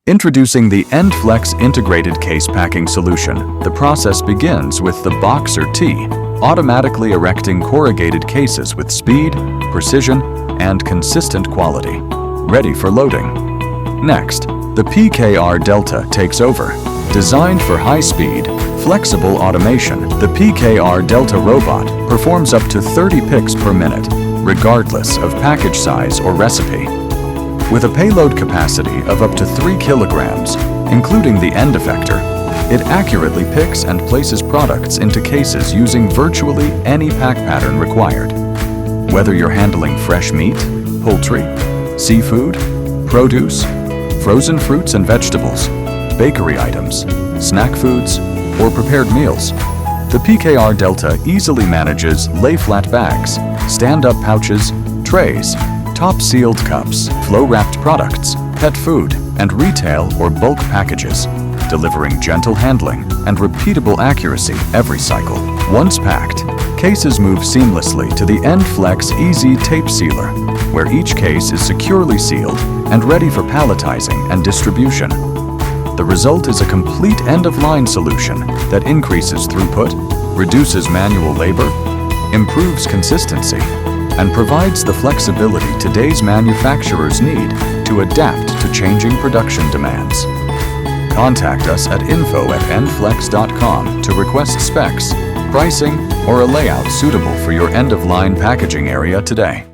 Introducing the EndFlex Integrated Case Packing Solution. The process begins with the box or T, automatically erecting corrugated cases with speed, precision, and consistent quality, ready for loading. Next, the PKR Delta takes over. Designed for high-speed, flexible automation, the PKR Delta robot performs up to 30 picks per minute, regardless of package size or recipe. With a payload capacity of up to 3 kilograms, including the end effector, it accurately picks and places products into cases using virtually any pack pattern required. Whether you're handling fresh meat, poultry, seafood, produce, frozen fruits and vegetables, bakery items, snack foods, or prepared meals, the PKR Delta easily manages lay-flat bags, stand-up pouches, trays, top-sealed cups, flow-wrapped products, pet food, and retail or bulk packages, delivering gentle handling and repeatable accuracy every cycle. Once packed, cases move seamlessly to the EndFlex Easy Tape Sealer, where each case is securely sealed and ready for palletizing and distribution. The result is a complete end-of-line solution that increases throughput, reduces manual labor, improves consistency, and provides the flexibility today's manufacturers need to adapt to changing production demands. Contact us at info@endflex.com to request specs, pricing, or a layout suitable for your end-of-line packaging area today.